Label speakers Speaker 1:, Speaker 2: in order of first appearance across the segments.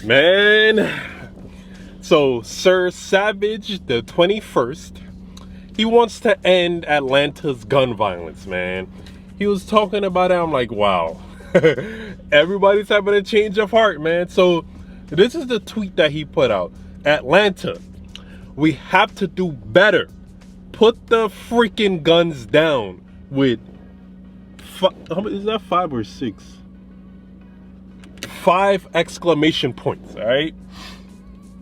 Speaker 1: Man, so Sir Savage the 21st, he wants to end Atlanta's gun violence, man. He was talking about it. I'm like, wow. Everybody's having a change of heart, man. So this is the tweet that he put out. Atlanta, we have to do better. Put the freaking guns down with is that 5 or 6? 5 exclamation points, all right?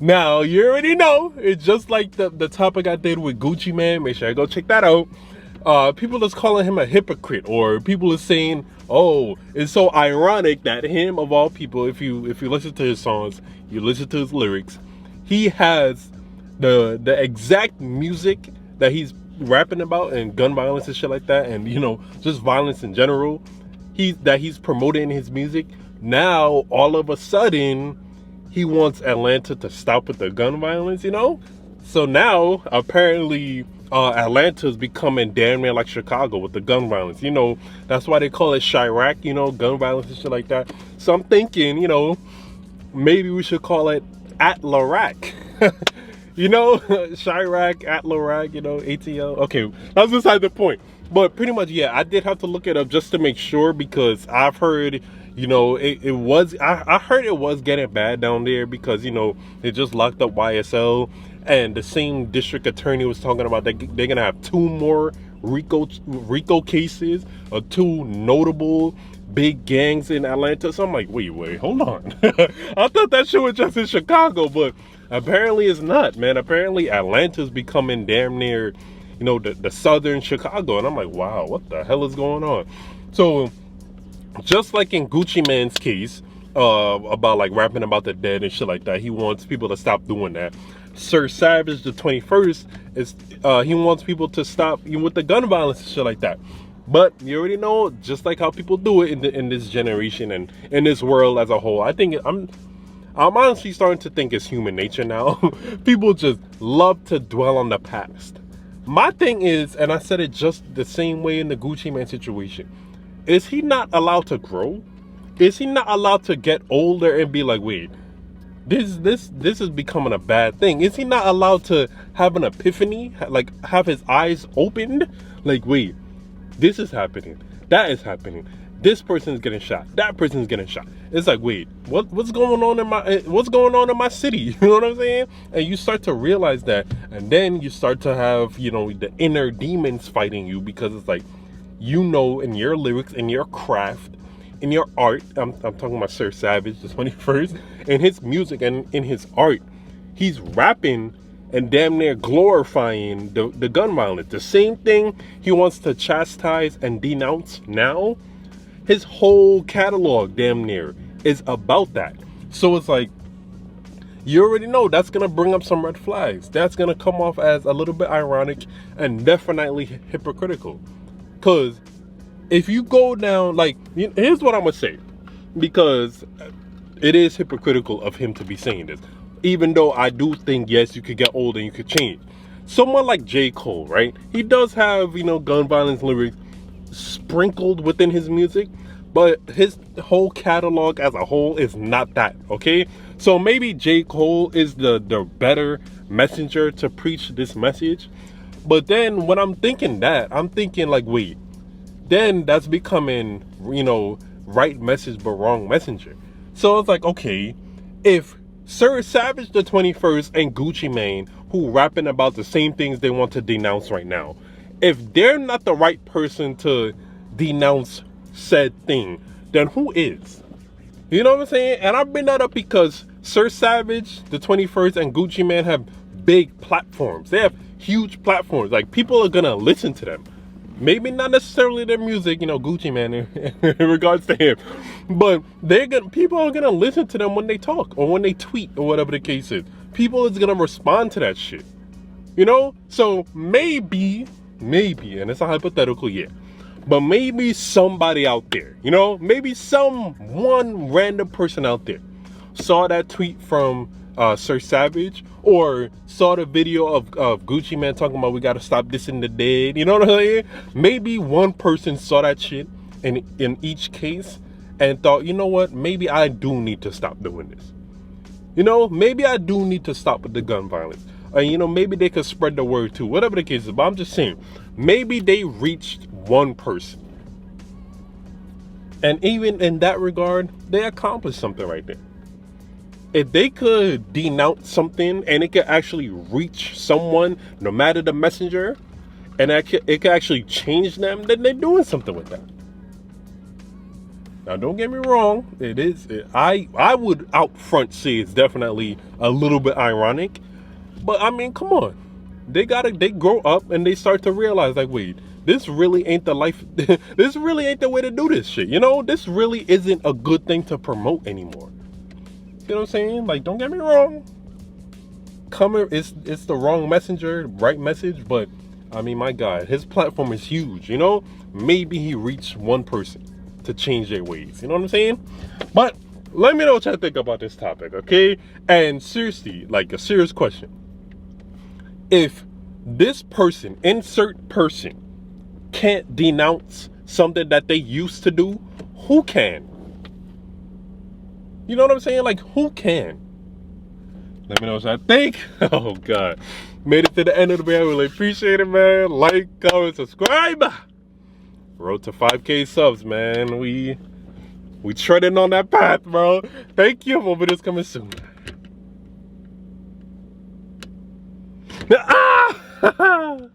Speaker 1: Now, you already know, it's just like the topic I did with Gucci Mane. Make sure I go check that out. People is calling him a hypocrite, or people is saying, oh, it's so ironic that him, of all people, if you listen to his songs, you listen to his lyrics, he has the exact music that he's rapping about, and gun violence and shit like that, and just violence in general, he's promoting his music. Now all of a sudden he wants Atlanta to stop with the gun violence, so now apparently Atlanta's becoming damn near like Chicago with the gun violence. That's why they call it Chirac, gun violence and shit like that. So I'm thinking, maybe we should call it Atlarac. Chirac, Atlarac, ATL. Okay, that's beside the point. But pretty much, yeah, I did have to look it up just to make sure, because I've heard, I heard it was getting bad down there, because, they just locked up YSL, and the same district attorney was talking about that they're going to have 2 more RICO cases of 2 notable big gangs in Atlanta. So I'm like, wait, hold on. I thought that shit was just in Chicago, but apparently it's not, man. Apparently Atlanta's becoming damn near, the southern Chicago. And I'm like, wow, what the hell is going on? So just like in Gucci Mane's case, about like rapping about the dead and shit like that, he wants people to stop doing that. Sir Savage the 21st is he wants people to stop with the gun violence and shit like that. But you already know, just like how people do it in this generation and in this world as a whole, I think I'm honestly starting to think it's human nature now. People just love to dwell on the past. My thing is, and I said it just the same way in the Gucci Mane situation, is he not allowed to grow? Is he not allowed to get older and be like, wait, this is becoming a bad thing? Is he not allowed to have an epiphany, like have his eyes opened, like, wait, this is happening, that is happening, this person is getting shot, that person is getting shot? It's like, wait, what's going on in my city? You know what I'm saying? And you start to realize that, and then you start to have the inner demons fighting you, because it's like, in your lyrics, in your craft, in your art, I'm talking about Sir Savage the 21st, in his music and in his art, he's rapping and damn near glorifying the gun violence. The same thing he wants to chastise and denounce now. His whole catalog damn near is about that. So it's like, you already know that's going to bring up some red flags. That's going to come off as a little bit ironic and definitely hypocritical. Because if you go down, like, here's what I'm going to say. Because it is hypocritical of him to be saying this. Even though I do think, yes, you could get old and you could change. Someone like J. Cole, right? He does have, gun violence lyrics sprinkled within his music. But his whole catalog as a whole is not that, okay? So maybe J. Cole is the better messenger to preach this message. But then when I'm thinking that, I'm thinking like, wait, then that's becoming, right message but wrong messenger. So it's like, okay, if Sir Savage the 21st and Gucci Mane, who rapping about the same things they want to denounce right now, if they're not the right person to denounce said thing, then who is? You know what I'm saying? And I bring that up because Sir Savage the 21st and Gucci Mane have big platforms. They have huge platforms. Like, people are gonna listen to them. Maybe not necessarily their music, Gucci Mane in regards to him, but people are gonna listen to them when they talk or when they tweet or whatever the case is. People is gonna respond to that shit. So maybe, and it's a hypothetical, yeah, but maybe somebody out there, maybe one random person out there saw that tweet from Sir Savage, or saw the video of Gucci Mane talking about we gotta stop dissing the dead. You know what I'm saying? Maybe one person saw that shit in each case and thought, you know what, maybe I do need to stop doing this. You know, maybe I do need to stop with the gun violence. You know, maybe they could spread the word too, whatever the case is. But I'm just saying, maybe they reached one person. And even in that regard, they accomplished something right there. If they could denounce something and it could actually reach someone, no matter the messenger, and it could actually change them, then they're doing something with that. Now, don't get me wrong. I would out front say it's definitely a little bit ironic. But I mean, come on. They grow up and they start to realize, like, wait, this really ain't the life. This really ain't the way to do this shit. You know, this really isn't a good thing to promote anymore. You know what I'm saying? Like, don't get me wrong. It's the wrong messenger, right message. But I mean, my God, his platform is huge. You know, maybe he reached one person to change their ways. You know what I'm saying? But let me know what y'all think about this topic, okay? And seriously, like a serious question. If this person, insert person, can't denounce something that they used to do, who can? You know what I'm saying? Like, who can? Let me know what I think. Oh, God. Made it to the end of the video. I really appreciate it, man. Like, comment, subscribe. Road to 5K subs, man. We treading on that path, bro. Thank you. More videos coming soon. Ah!